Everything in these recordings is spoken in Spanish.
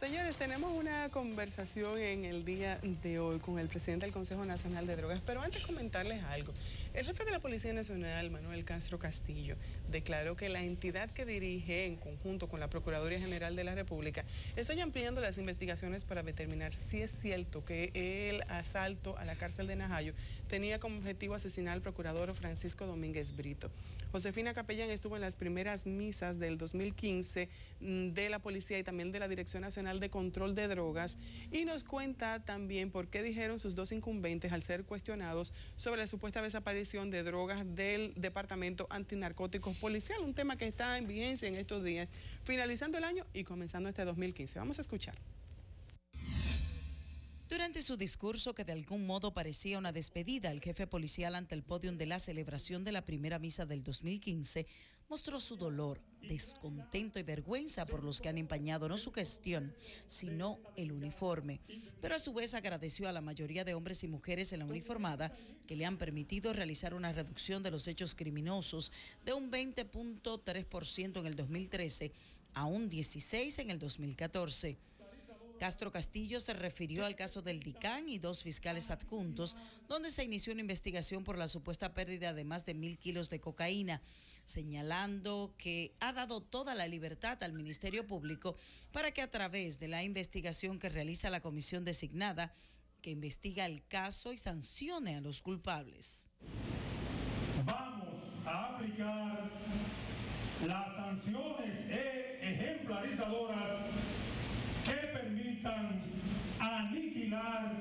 Señores, tenemos una conversación en el día de hoy con el presidente del Consejo Nacional de Drogas, pero antes comentarles algo. El jefe de la Policía Nacional, Manuel Castro Castillo, declaró que la entidad que dirige en conjunto con la Procuraduría General de la República está ampliando las investigaciones para determinar si es cierto que el asalto a la cárcel de Najayo tenía como objetivo asesinar al procurador Francisco Domínguez Brito. Josefina Capellán estuvo en las primeras misas del 2015 de la policía y también de la Dirección Nacional de Control de Drogas y nos cuenta también por qué dijeron sus dos incumbentes al ser cuestionados sobre la supuesta desaparición de drogas del Departamento Antinarcóticos Policial, un tema que está en vigencia en estos días, finalizando el año y comenzando este 2015. Vamos a escuchar. Durante su discurso, que de algún modo parecía una despedida, el jefe policial ante el podio de la celebración de la primera misa del 2015 mostró su dolor, descontento y vergüenza por los que han empañado no su gestión, sino el uniforme. Pero a su vez agradeció a la mayoría de hombres y mujeres en la uniformada que le han permitido realizar una reducción de los hechos criminosos de un 20.3% en el 2013 a un 16% en el 2014. Castro Castillo se refirió al caso del DICAN y dos fiscales adjuntos, donde se inició una investigación por la supuesta pérdida de más de 1.000 kilos de cocaína, señalando que ha dado toda la libertad al Ministerio Público para que a través de la investigación que realiza la comisión designada, que investiga el caso y sancione a los culpables. Vamos a aplicar las sanciones ejemplarizadoras que permitan aniquilar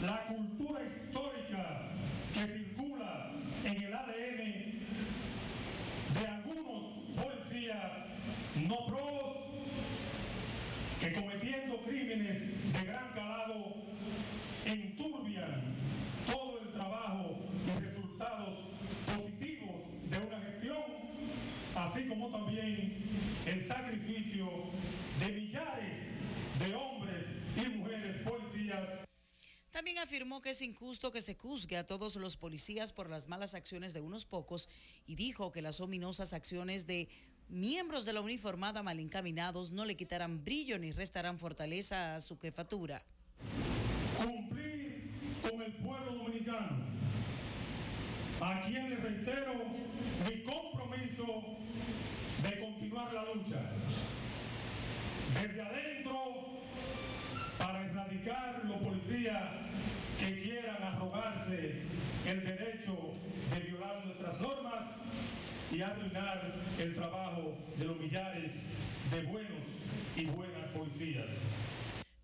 la cultura histórica que circula en el ADN de algunos policías no pros que, cometiendo crímenes de gran calado, enturbian todo el trabajo y resultados positivos de una gestión, así como también el sacrificio de millares de hombres y mujeres policías. También afirmó que es injusto que se juzgue a todos los policías por las malas acciones de unos pocos y dijo que las ominosas acciones de miembros de la uniformada mal encaminados no le quitarán brillo ni restarán fortaleza a su jefatura. Cumplir con el pueblo dominicano, a quien le reitero mi compromiso de continuar la lucha desde adentro para erradicar los policías que quieran arrogarse el derecho de violar nuestras normas y arruinar el trabajo de los millares de buenos y buenas policías.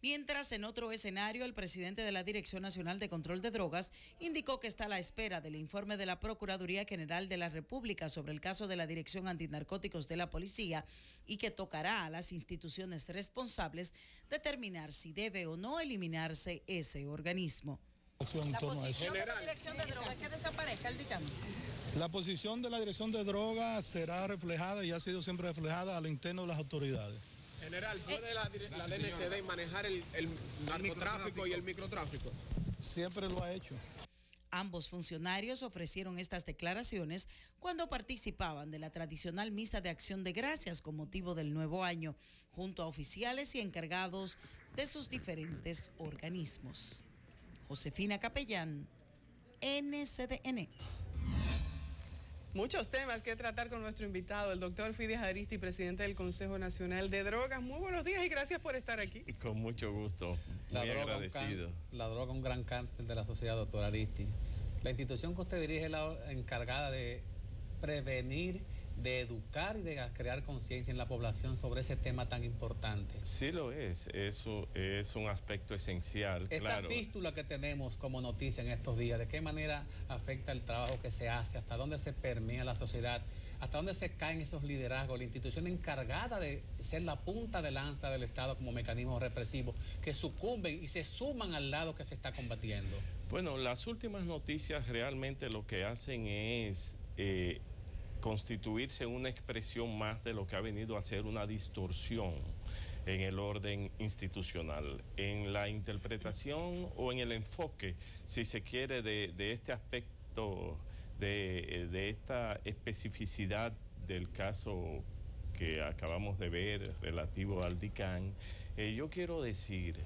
Mientras, en otro escenario, el presidente de la Dirección Nacional de Control de Drogas indicó que está a la espera del informe de la Procuraduría General de la República sobre el caso de la Dirección Antinarcóticos de la Policía y que tocará a las instituciones responsables determinar si debe o no eliminarse ese organismo. La posición de la Dirección de Drogas es que desaparezca el DICAM. La posición de la Dirección de Drogas será reflejada y ha sido siempre reflejada a lo interno de las autoridades. General, ¿puede la DNCD manejar el narcotráfico y el microtráfico? Siempre lo ha hecho. Ambos funcionarios ofrecieron estas declaraciones cuando participaban de la tradicional misa de acción de gracias con motivo del nuevo año, junto a oficiales y encargados de sus diferentes organismos. Josefina Capellán, NCDN. Muchos temas que tratar con nuestro invitado, el doctor Fides Aristi, presidente del Consejo Nacional de Drogas. Muy buenos días y gracias por estar aquí. Con mucho gusto, muy agradecido. La droga es un gran cáncer de la sociedad, doctor Aristi. La institución que usted dirige es la encargada de prevenir, de educar y de crear conciencia en la población sobre ese tema tan importante. Sí lo es, eso es un aspecto esencial. Esta fístula que tenemos como noticia en estos días, ¿de qué manera afecta el trabajo que se hace? ¿Hasta dónde se permea la sociedad? ¿Hasta dónde se caen esos liderazgos? La institución encargada de ser la punta de lanza del Estado como mecanismo represivo, que sucumben y se suman al lado que se está combatiendo. Bueno, las últimas noticias realmente lo que hacen es constituirse una expresión más de lo que ha venido a ser una distorsión en el orden institucional, en la interpretación o en el enfoque, si se quiere, de este aspecto, de esta especificidad del caso que acabamos de ver relativo al DICAN, yo quiero decir,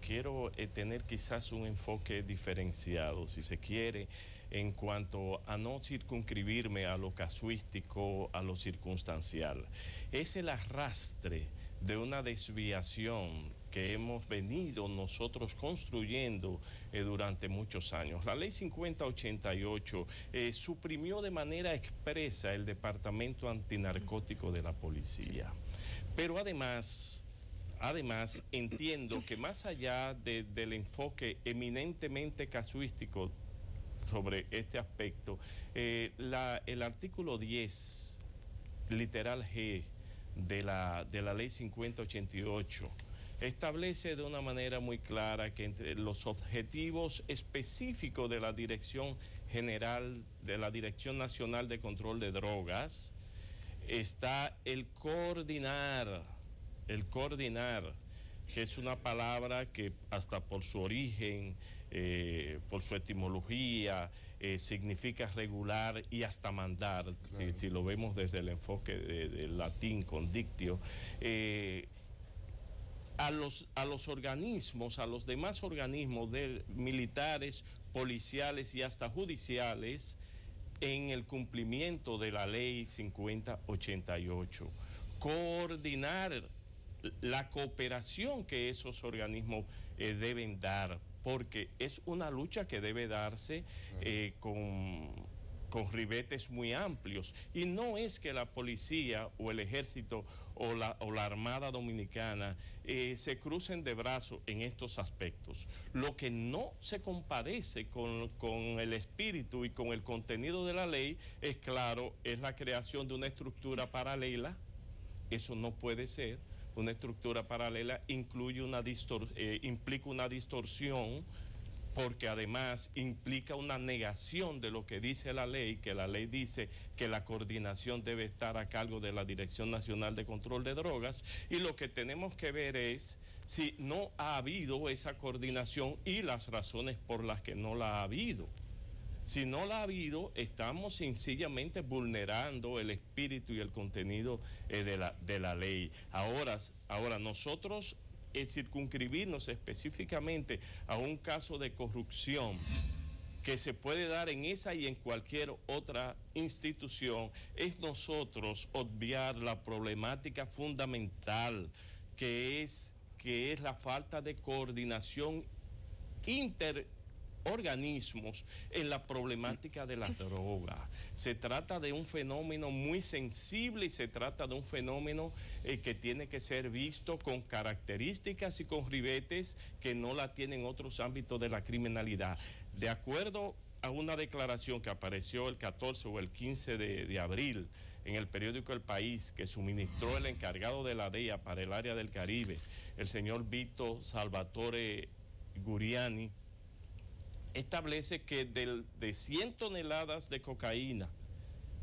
quiero tener quizás un enfoque diferenciado, si se quiere, en cuanto a no circunscribirme a lo casuístico, a lo circunstancial. Es el arrastre de una desviación que hemos venido nosotros construyendo durante muchos años. La ley 5088 suprimió de manera expresa el Departamento Antinarcótico de la Policía. Pero además entiendo que más allá del enfoque eminentemente casuístico sobre este aspecto, el artículo 10, literal G, de la ley 5088 establece de una manera muy clara que entre los objetivos específicos de la Dirección General, de la Dirección Nacional de Control de Drogas, está el coordinar, que es una palabra que hasta por su origen, por su etimología, significa regular y hasta mandar, claro. si lo vemos desde el enfoque del latín condictio, a los organismos, a los demás organismos militares, policiales y hasta judiciales en el cumplimiento de la ley 5088. Coordinar la cooperación que esos organismos deben dar, porque es una lucha que debe darse con ribetes muy amplios, y no es que la policía o el ejército o la Armada Dominicana se crucen de brazos en estos aspectos. Lo que no se compadece con el espíritu y con el contenido de la ley es, claro, es la creación de una estructura paralela. Eso no puede ser. Una estructura paralela implica una distorsión, porque además implica una negación de lo que dice la ley, que la ley dice que la coordinación debe estar a cargo de la Dirección Nacional de Control de Drogas, y lo que tenemos que ver es si no ha habido esa coordinación y las razones por las que no la ha habido. Si no la ha habido, estamos sencillamente vulnerando el espíritu y el contenido de la ley. Ahora nosotros circunscribirnos específicamente a un caso de corrupción que se puede dar en esa y en cualquier otra institución, es nosotros obviar la problemática fundamental que es la falta de coordinación interorganismos en la problemática de la droga. Se trata de un fenómeno muy sensible y se trata de un fenómeno que tiene que ser visto con características y con ribetes que no la tienen otros ámbitos de la criminalidad. De acuerdo a una declaración que apareció el 14 o el 15 de abril en el periódico El País, que suministró el encargado de la DEA para el área del Caribe, el señor Vito Salvatore Guriani, establece que de 100 toneladas de cocaína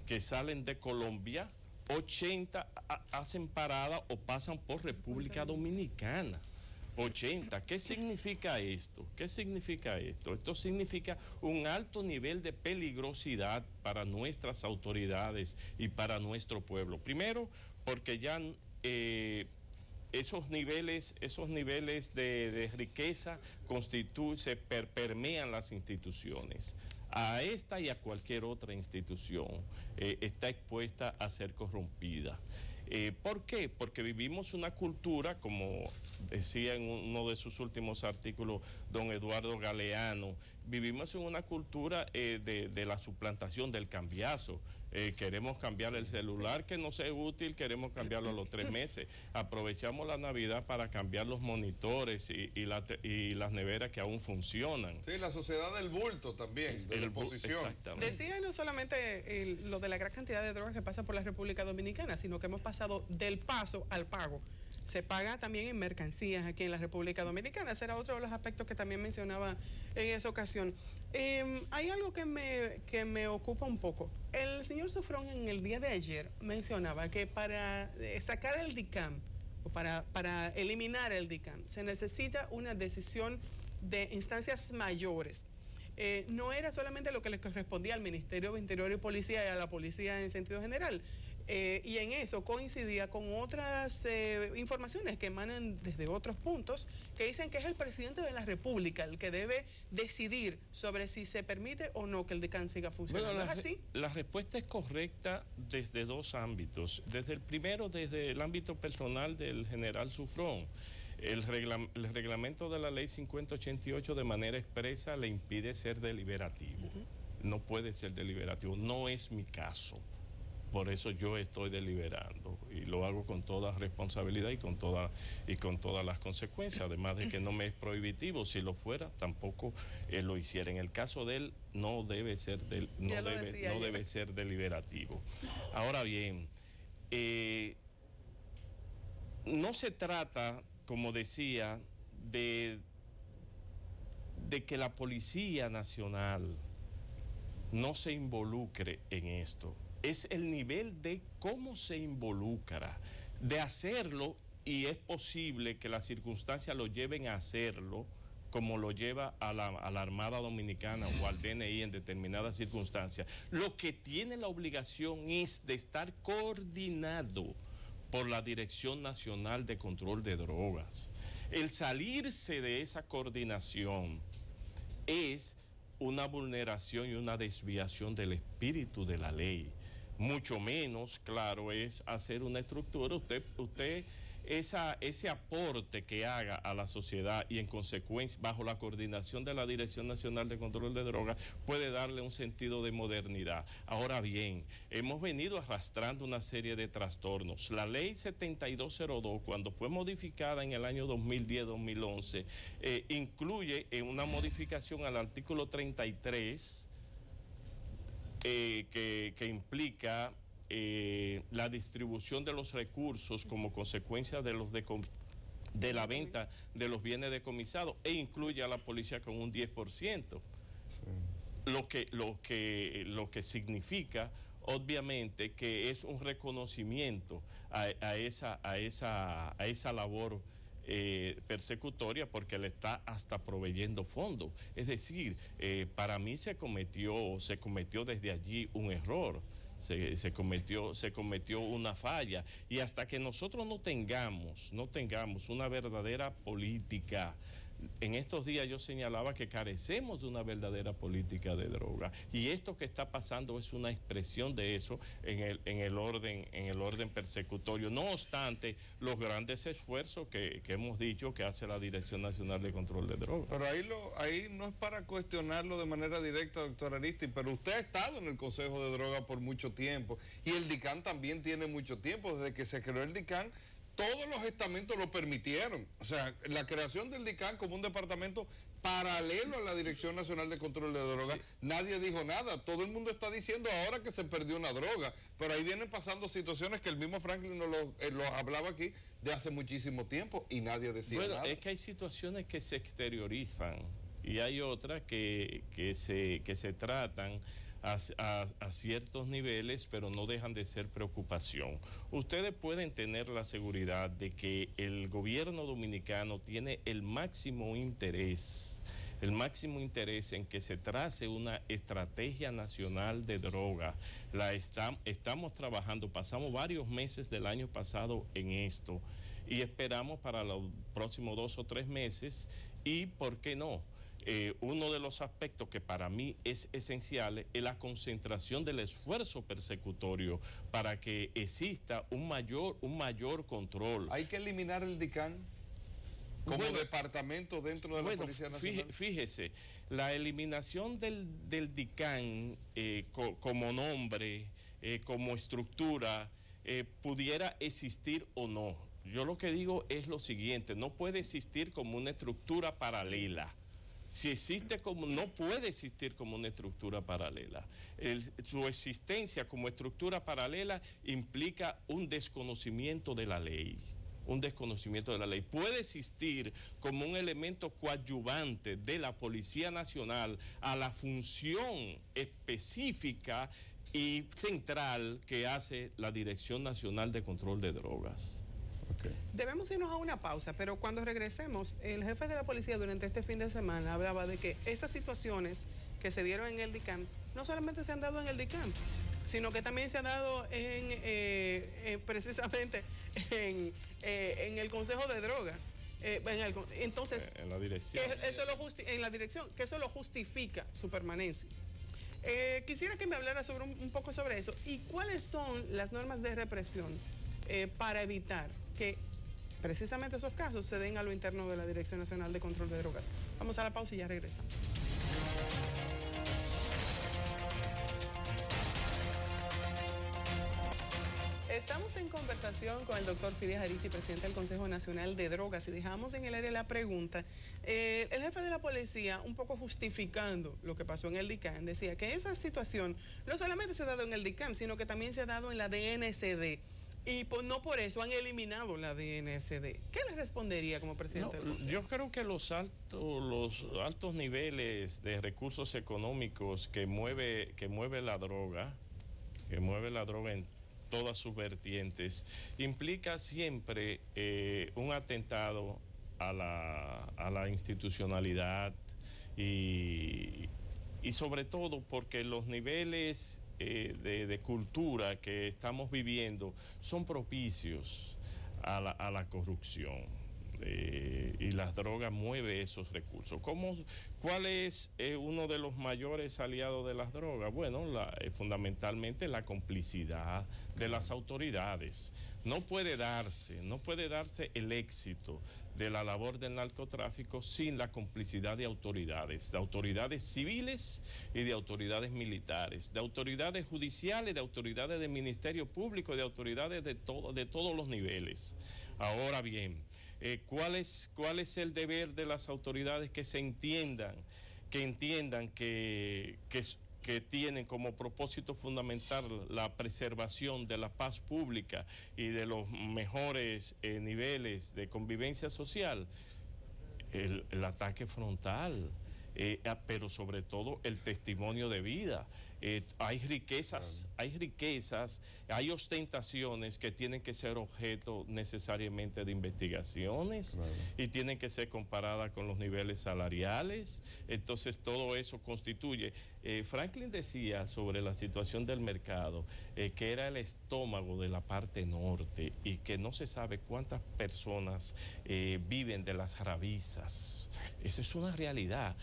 que salen de Colombia, 80 hacen parada o pasan por República Dominicana. 80. ¿Qué significa esto? ¿Qué significa esto? Esto significa un alto nivel de peligrosidad para nuestras autoridades y para nuestro pueblo. Primero, porque ya esos niveles de riqueza permean las instituciones. A esta y a cualquier otra institución está expuesta a ser corrompida. ¿Por qué? Porque vivimos una cultura, como decía en uno de sus últimos artículos don Eduardo Galeano, vivimos en una cultura de la suplantación, del cambiazo. Queremos cambiar el celular que no sea útil, queremos cambiarlo a los 3 meses. Aprovechamos la Navidad para cambiar los monitores y las neveras que aún funcionan. Sí, la sociedad del bulto también, de la exposición. Exactamente. Decía no solamente lo de la gran cantidad de drogas que pasa por la República Dominicana, sino que hemos pasado del paso al pago. Se paga también en mercancías aquí en la República Dominicana. Ese era otro de los aspectos que también mencionaba en esa ocasión. Hay algo que me ocupa un poco. El señor Sufrón en el día de ayer mencionaba que para sacar el DICAM, o para eliminar el DICAM, se necesita una decisión de instancias mayores. No era solamente lo que le correspondía al Ministerio de Interior y Policía y a la policía en sentido general. Y en eso coincidía con otras informaciones que emanan desde otros puntos que dicen que es el presidente de la República el que debe decidir sobre si se permite o no que el DICAN siga funcionando. Bueno, ¿Es así? La respuesta es correcta desde dos ámbitos. Desde el primero, desde el ámbito personal del general Sufrón. El reglamento de la ley 5088 de manera expresa le impide ser deliberativo. No puede ser deliberativo. No es mi caso. Por eso yo estoy deliberando y lo hago con toda responsabilidad y con todas las consecuencias, además de que no me es prohibitivo. Si lo fuera, tampoco lo hiciera. En el caso de él, no debe ser deliberativo. Ahora bien, no se trata, como decía, de que la Policía Nacional no se involucre en esto. Es el nivel de cómo se involucra, de hacerlo, y es posible que las circunstancias lo lleven a hacerlo, como lo lleva a la Armada Dominicana o al DNI en determinadas circunstancias. Lo que tiene la obligación es de estar coordinado por la Dirección Nacional de Control de Drogas. El salirse de esa coordinación es una vulneración y una desviación del espíritu de la ley. Mucho menos, claro, es hacer una estructura. Usted ese aporte que haga a la sociedad y en consecuencia bajo la coordinación de la Dirección Nacional de Control de Drogas puede darle un sentido de modernidad. Ahora bien, hemos venido arrastrando una serie de trastornos. La ley 7202, cuando fue modificada en el año 2010-2011, incluye una modificación al artículo 33 que implica la distribución de los recursos como consecuencia de la venta de los bienes decomisados, e incluye a la policía con un 10%. Sí. Lo que significa obviamente que es un reconocimiento a esa labor persecutoria, porque le está hasta proveyendo fondos. Es decir, para mí se cometió desde allí un error. Se cometió una falla, y hasta que nosotros no tengamos una verdadera política. En estos días yo señalaba que carecemos de una verdadera política de droga, y esto que está pasando es una expresión de eso en el orden persecutorio. No obstante los grandes esfuerzos que hemos dicho que hace la Dirección Nacional de Control de Drogas. Pero ahí no es para cuestionarlo de manera directa, doctor Aristi, pero usted ha estado en el Consejo de Drogas por mucho tiempo, y el DICAN también tiene mucho tiempo. Desde que se creó el DICAN, todos los estamentos lo permitieron. O sea, la creación del DICAN como un departamento paralelo a la Dirección Nacional de Control de Drogas, sí. Nadie dijo nada. Todo el mundo está diciendo ahora que se perdió una droga, pero ahí vienen pasando situaciones que el mismo Franklin nos lo hablaba aquí de hace mucísimo tiempo y nadie decía nada. Bueno, es que hay situaciones que se exteriorizan y hay otras que se tratan a ciertos niveles, pero no dejan de ser preocupación. Ustedes pueden tener la seguridad de que el gobierno dominicano tiene el máximo interés en que se trace una estrategia nacional de droga. Estamos trabajando, pasamos varios meses del año pasado en esto, y esperamos para los próximos 2 o 3 meses, y ¿por qué no? Uno de los aspectos que para mí es esencial es la concentración del esfuerzo persecutorio para que exista un mayor control. ¿Hay que eliminar el DICAN como departamento dentro de la Policía Nacional? Fíjese, la eliminación del DICAN como nombre, como estructura, pudiera existir o no. Yo lo que digo es lo siguiente: no puede existir como una estructura paralela. Si existe no puede existir como una estructura paralela. Su existencia como estructura paralela implica un desconocimiento de la ley. Puede existir como un elemento coadyuvante de la Policía Nacional a la función específica y central que hace la Dirección Nacional de Control de Drogas. Okay. Debemos irnos a una pausa, pero cuando regresemos, el jefe de la policía durante este fin de semana hablaba de que estas situaciones que se dieron en el DICAN no solamente se han dado en el DICAN, sino que también se ha dado precisamente en el Consejo de Drogas. Entonces, en la dirección. En la dirección, que eso lo justifica su permanencia. Quisiera que me hablara sobre un poco sobre eso y cuáles son las normas de represión para evitar que precisamente esos casos se den a lo interno de la Dirección Nacional de Control de Drogas. Vamos a la pausa y ya regresamos. Estamos en conversación con el doctor Fides Aristi, presidente del Consejo Nacional de Drogas, y dejamos en el aire la pregunta. El jefe de la policía, un poco justificando lo que pasó en el DICAM, decía que esa situación no solamente se ha dado en el DICAM, sino que también se ha dado en la DNCD. Y no por eso han eliminado la DNCD. ¿Qué le respondería como presidente del Consejo? Yo creo que los altos niveles de recursos económicos que mueve la droga en todas sus vertientes, implica siempre un atentado a la institucionalidad y sobre todo porque los niveles de cultura que estamos viviendo son propicios a la corrupción. Y las drogas mueven esos recursos. ¿Cuál es uno de los mayores aliados de las drogas? Bueno, fundamentalmente la complicidad de las autoridades. No puede darse el éxito de la labor del narcotráfico sin la complicidad de autoridades civiles y de autoridades militares, de autoridades judiciales, de autoridades del Ministerio Público, de autoridades de todos los niveles. Ahora bien, ¿cuál es el deber de las autoridades? Que entiendan que tienen como propósito fundamental la preservación de la paz pública y de los mejores niveles de convivencia social, el ataque frontal, pero sobre todo el testimonio de vida. Hay riquezas, hay ostentaciones que tienen que ser objeto necesariamente de investigaciones y tienen que ser comparadas con los niveles salariales. Entonces todo eso constituye. Franklin decía sobre la situación del mercado que era el estómago de la parte norte y que no se sabe cuántas personas viven de las rabizas. Esa es una realidad.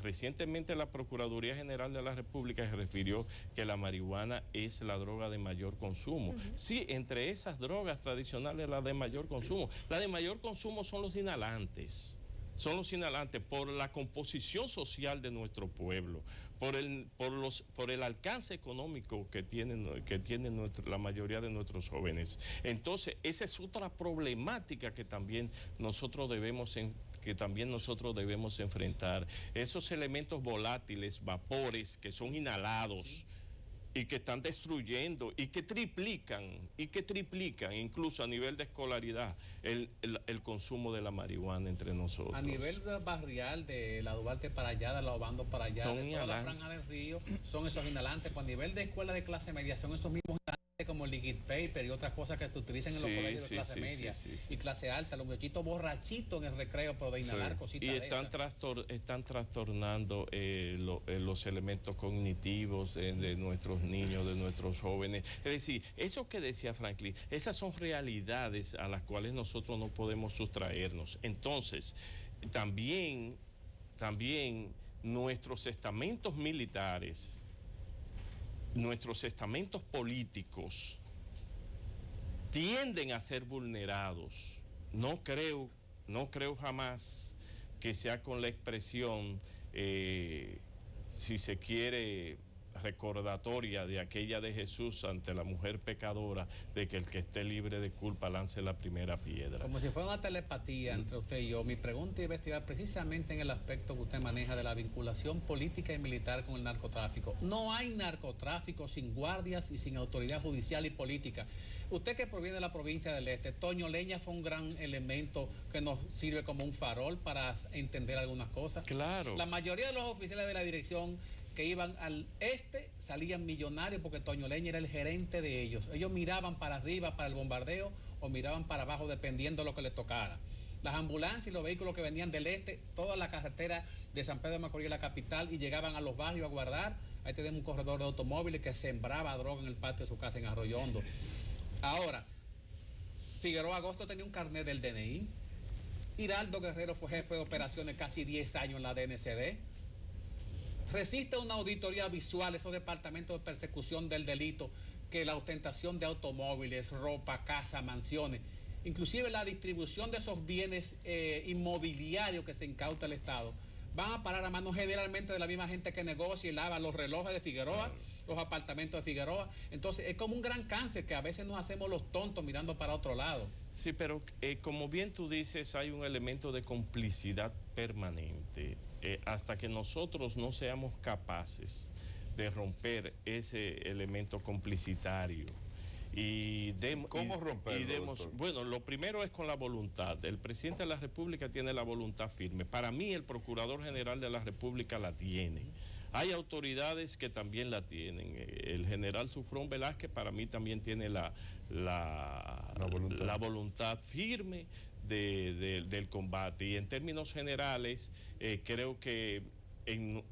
Recientemente la Procuraduría General de la República se refirió que la marihuana es la droga de mayor consumo. Sí, entre esas drogas tradicionales, la de mayor consumo. La de mayor consumo son los inhalantes. Por la composición social de nuestro pueblo, por el alcance económico que tienen la mayoría de nuestros jóvenes. Entonces, esa es otra problemática que también nosotros debemos enfrentar. Esos elementos volátiles, vapores que son inhalados y que están destruyendo y que triplican incluso a nivel de escolaridad el consumo de la marihuana entre nosotros. A nivel barrial, de la Duarte para allá, de la Obando para allá, de toda la franja del río, son esos inhalantes. Pues a nivel de escuela de clase media, son esos mismos inhalantes como el liquid paper y otras cosas que se utilizan en los colegios de clase media y clase alta, los muchachitos borrachitos en el recreo, pero de inhalar cositas. Y están trastornando los elementos cognitivos de nuestros niños, de nuestros jóvenes. Es decir, eso que decía Franklin, esas son realidades a las cuales nosotros no podemos sustraernos. Entonces, también nuestros estamentos militares, nuestros estamentos políticos tienden a ser vulnerados. No creo jamás que sea con la expresión, si se quiere, recordatoria de aquella de Jesús ante la mujer pecadora, de que el que esté libre de culpa lance la primera piedra. Como si fuera una telepatía entre usted y yo. Mi pregunta iba a investigar precisamente en el aspecto que usted maneja de la vinculación política y militar con el narcotráfico. No hay narcotráfico sin guardias y sin autoridad judicial y política. Usted que proviene de la provincia del Este, Toño Leña fue un gran elemento que nos sirve como un farol para entender algunas cosas. Claro. La mayoría de los oficiales de la dirección que iban al este salían millonarios porque Toño Leña era el gerente de ellos. Ellos miraban para arriba para el bombardeo o miraban para abajo dependiendo de lo que les tocara. Las ambulancias y los vehículos que venían del este, toda la carretera de San Pedro de Macorís, la capital, y llegaban a los barrios a guardar Ahí tenemos un corredor de automóviles que sembraba droga en el patio de su casa en Arroyo Hondo. Ahora, Figueroa Agosto tenía un carnet del DNI. Hiraldo Guerrero fue jefe de operaciones casi 10 años en la DNCD. Resiste una auditoría visual esos departamentos de persecución del delito, que la ostentación de automóviles, ropa, casa, mansiones, inclusive la distribución de esos bienes inmobiliarios que se incauta el Estado, van a parar a manos generalmente de la misma gente que negocia y lava los relojes de Figueroa, los apartamentos de Figueroa. Entonces es como un gran cáncer que a veces nos hacemos los tontos mirando para otro lado. Sí, pero como bien tú dices, hay un elemento de complicidad permanente. Hasta que nosotros no seamos capaces de romper ese elemento complicitario. ¿Cómo romperlo? Bueno, lo primero es con la voluntad. El presidente de la República tiene la voluntad firme. Para mí, el Procurador General de la República la tiene. Hay autoridades que también la tienen. El general Sufrón Velázquez para mí también tiene la voluntad firme del combate. Y en términos generales, creo que en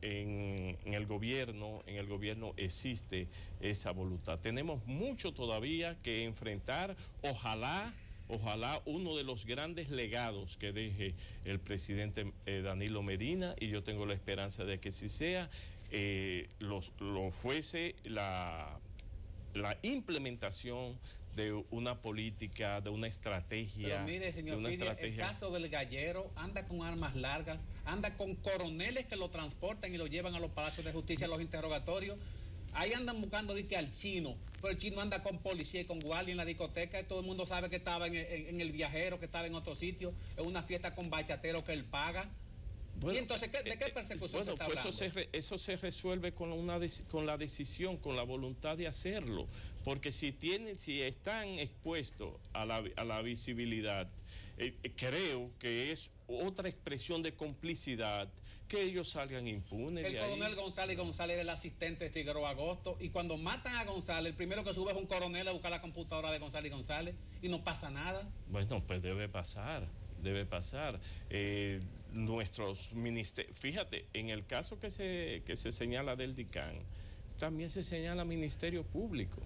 el gobierno existe esa voluntad. Tenemos mucho todavía que enfrentar. Ojalá uno de los grandes legados que deje el presidente Danilo Medina, y yo tengo la esperanza de que sí sea, lo fuese la implementación de una política, de una estrategia. Pero mire, señor Fidi, el caso del Gallero anda con armas largas, anda con coroneles que lo transportan y lo llevan a los palacios de justicia, a los interrogatorios. Ahí andan buscando al chino, pero el chino anda con policía y con guardia en la discoteca, y todo el mundo sabe que estaba en el Viajero, que estaba en otro sitio, en una fiesta con bachatero que él paga. Bueno, y entonces, ¿de qué persecución se está hablando? Eso se resuelve con la decisión, con la voluntad de hacerlo, porque si están expuestos a la visibilidad, creo que es otra expresión de complicidad que ellos salgan impunes. El coronel González era el asistente de Figueroa Agosto, y cuando matan a González, el primero que sube es un coronel a buscar la computadora de González y no pasa nada. Bueno, pues debe pasar. Nuestros ministerios, fíjate, en el caso que se señala del DICAN, también se señala Ministerio Público.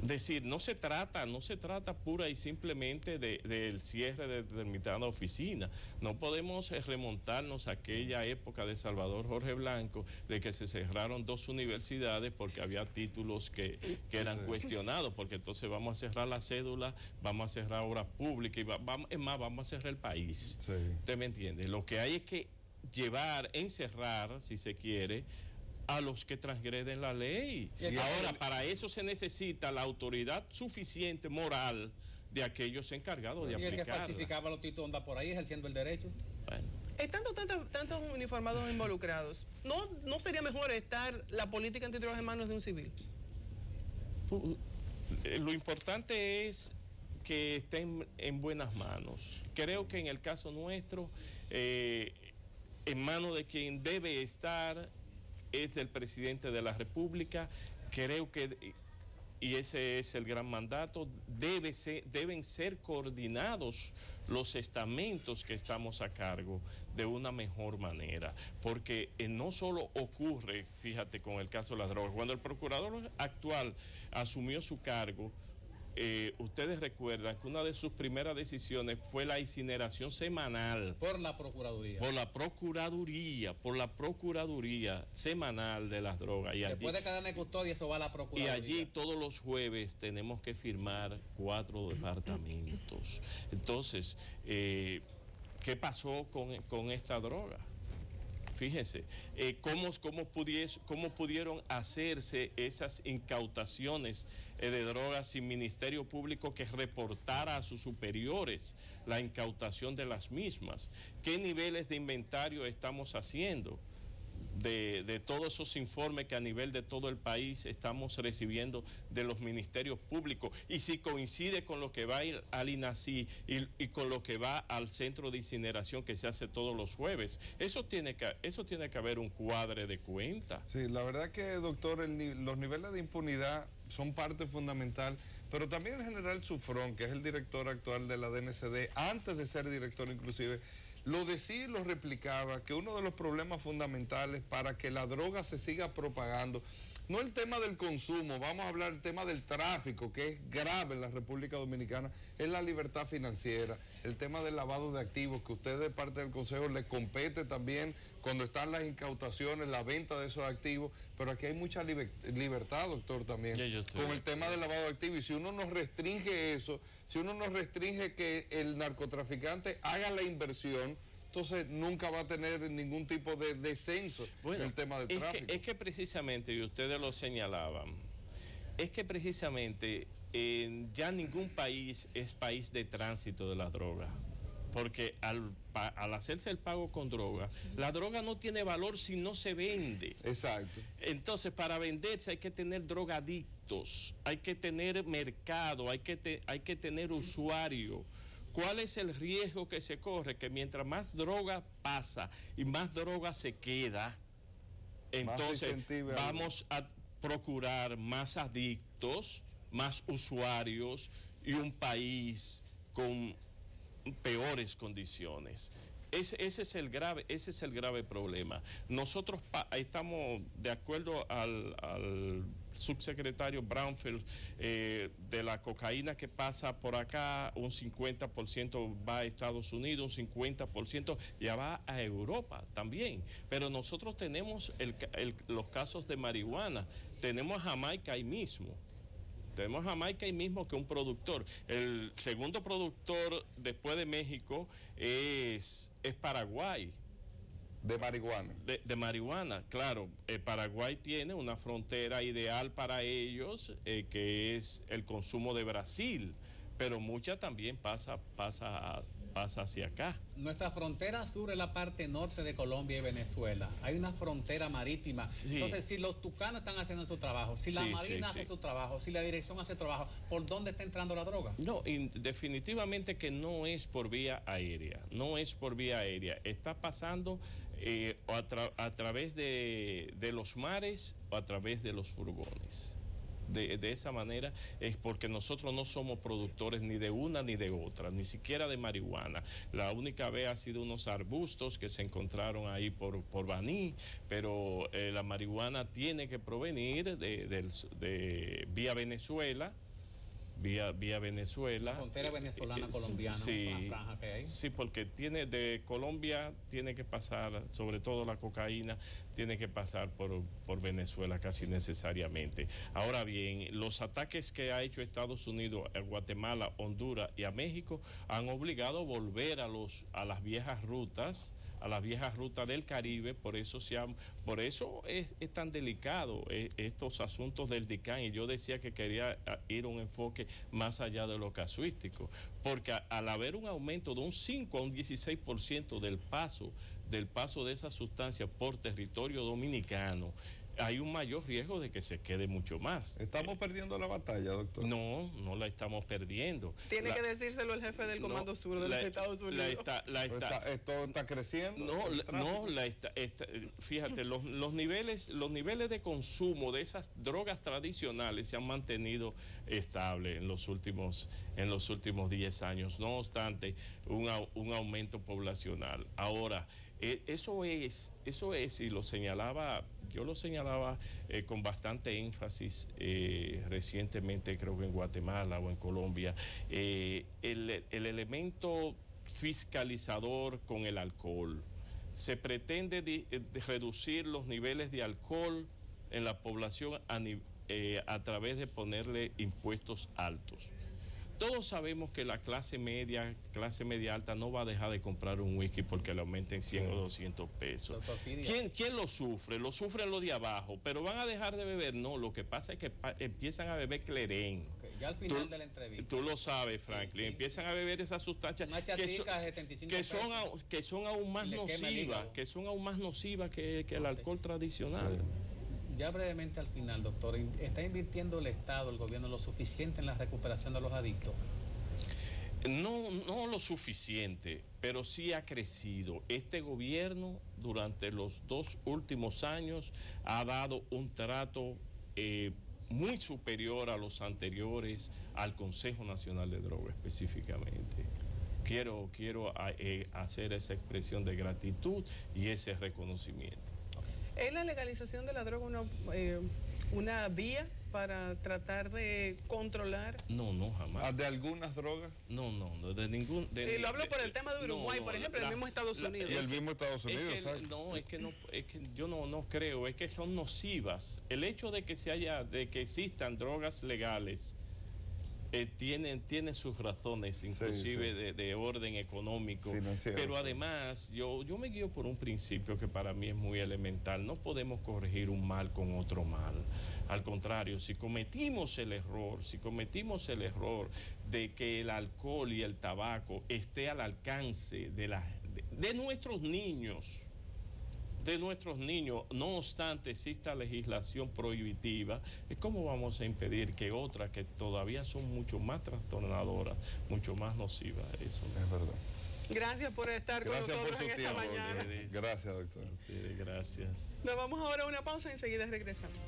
Es decir, no se trata pura y simplemente del cierre de determinada oficina. No podemos remontarnos a aquella época de Salvador Jorge Blanco, de que se cerraron 2 universidades porque había títulos que eran cuestionados, porque entonces vamos a cerrar la cédula, vamos a cerrar obras públicas, y vamos a cerrar el país. Sí. ¿Usted me entiende? Lo que hay es que encerrar, si se quiere, a los que transgreden la ley. Ahora, para eso se necesita la autoridad suficiente moral de aquellos encargados de aplicarla. Y el que falsificaba los títulos anda por ahí ejerciendo el derecho. Bueno. Estando tantos uniformados involucrados, ¿no sería mejor estar la política antidrogas en manos de un civil? Lo importante es que estén en buenas manos. Creo que en el caso nuestro, en manos de quien debe estar es del presidente de la República. Creo que, y ese es el gran mandato, deben ser coordinados los estamentos que estamos a cargo de una mejor manera, porque no solo ocurre, fíjate, con el caso de las drogas. Cuando el procurador actual asumió su cargo, ustedes recuerdan que una de sus primeras decisiones fue la incineración semanal. Por la Procuraduría. Por la Procuraduría semanal de las drogas. Y después de quedar en custodia, eso va a la Procuraduría. Y allí todos los jueves tenemos que firmar 4 departamentos. Entonces, ¿qué pasó con esta droga? Fíjense, ¿cómo pudieron hacerse esas incautaciones de drogas sin Ministerio Público que reportara a sus superiores la incautación de las mismas? ¿Qué niveles de inventario estamos haciendo de todos esos informes que a nivel de todo el país estamos recibiendo de los ministerios públicos? Y si coincide con lo que va al INACI y con lo que va al centro de incineración que se hace todos los jueves, eso tiene que haber un cuadre de cuenta. Sí, la verdad que, doctor, los niveles de impunidad son parte fundamental, pero también el general Sufrón, que es el director actual de la DNCD, antes de ser director inclusive, lo decía y lo replicaba, que uno de los problemas fundamentales para que la droga se siga propagando, no el tema del consumo, vamos a hablar del tema del tráfico, que es grave en la República Dominicana, es la libertad financiera, el tema del lavado de activos, que a usted de parte del Consejo le compete también cuando están las incautaciones, la venta de esos activos, pero aquí hay mucha libertad, doctor, también, con el tema del lavado de activos, y si uno nos restringe eso, si uno nos restringe que el narcotraficante haga la inversión, entonces nunca va a tener ningún tipo de descenso en el tema del tráfico. Es que precisamente, y ustedes lo señalaban, es que precisamente ya ningún país es país de tránsito de la droga, porque al hacerse el pago con droga, la droga no tiene valor si no se vende. Exacto. Entonces, para venderse hay que tener drogadictos, hay que tener mercado, hay que tener usuario. ¿Cuál es el riesgo que se corre? Que mientras más droga pasa y más droga se queda, entonces vamos a procurar más adictos, más usuarios y un país con peores condiciones. Ese es el grave problema. Nosotros estamos de acuerdo al subsecretario Brownfield, de la cocaína que pasa por acá, un 50% va a Estados Unidos, un 50% ya va a Europa también. Pero nosotros tenemos los casos de marihuana, tenemos a Jamaica ahí mismo. Tenemos Jamaica ahí mismo, que un productor. El segundo productor después de México es Paraguay. De marihuana. De marihuana, claro. Paraguay tiene una frontera ideal para ellos, que es el consumo de Brasil, pero mucha también pasa hacia acá. Nuestra frontera sur es la parte norte de Colombia y Venezuela. Hay una frontera marítima. Sí. Entonces, si los tucanos están haciendo su trabajo, si la Marina hace su trabajo, si la dirección hace su trabajo, ¿por dónde está entrando la droga? No, definitivamente que no es por vía aérea. No es por vía aérea. Está pasando a través de los mares o a través de los furgones. De esa manera es porque nosotros no somos productores ni de una ni de otra, ni siquiera de marihuana. La única vez ha sido unos arbustos que se encontraron ahí por Baní, pero la marihuana tiene que provenir de vía Venezuela. Vía Venezuela. La frontera venezolana-colombiana. Sí, una franja que hay. Sí, porque de Colombia tiene que pasar, sobre todo la cocaína, tiene que pasar por Venezuela casi necesariamente. Ahora bien, los ataques que ha hecho Estados Unidos a Guatemala, Honduras y a México han obligado a volver a las viejas rutas, del Caribe. Por eso es tan delicado estos asuntos del DICAN, y yo decía que quería ir a un enfoque más allá de lo casuístico, porque al haber un aumento de un 5 a un 16% del paso de esa sustancia por territorio dominicano, hay un mayor riesgo de que se quede mucho más. ¿Estamos perdiendo la batalla, doctor? No la estamos perdiendo. Tiene que decírselo el jefe del Comando Sur de los Estados Unidos. ¿Esto está creciendo? Fíjate, los niveles de consumo de esas drogas tradicionales se han mantenido estables en los últimos 10 años, no obstante un aumento poblacional. Ahora, eso es, y yo lo señalaba con bastante énfasis recientemente, creo que en Guatemala o en Colombia, el elemento fiscalizador con el alcohol. Se pretende reducir los niveles de alcohol en la población a través de ponerle impuestos altos. Todos sabemos que la clase media alta no va a dejar de comprar un whisky porque le aumenten 100 o 200 pesos. ¿Quién lo sufre? Lo sufren los de abajo, pero van a dejar de beber. No, lo que pasa es que empiezan a beber Clerén. Okay, ya al final de la entrevista. Tú lo sabes, Franklin. Sí. Empiezan a beber esas sustancias que son aún más nocivas, que el alcohol tradicional. Sí. Ya brevemente al final, doctor, ¿está invirtiendo el Estado, el gobierno, lo suficiente en la recuperación de los adictos? No lo suficiente, pero sí ha crecido. Este gobierno durante los 2 últimos años ha dado un trato muy superior a los anteriores, al Consejo Nacional de Drogas específicamente. quiero hacer esa expresión de gratitud y ese reconocimiento. ¿Es la legalización de la droga una vía para tratar de controlar? No, jamás. ¿De algunas drogas? No, de ningún... lo hablo por el tema de Uruguay, por ejemplo, el mismo Estados Unidos. Y el mismo Estados Unidos, es que yo no creo, es que son nocivas. El hecho de que existan drogas legales tiene sus razones, inclusive de orden económico, pero además yo me guío por un principio que para mí es muy elemental. No podemos corregir un mal con otro mal. Al contrario, si cometimos el error de que el alcohol y el tabaco esté al alcance de nuestros niños, no obstante exista legislación prohibitiva, ¿cómo vamos a impedir que otras que todavía son mucho más trastornadoras, mucho más nocivas? Eso es verdad. Gracias por estar con nosotros en esta mañana. Gracias, doctor. Gracias. Nos vamos ahora a una pausa y enseguida regresamos.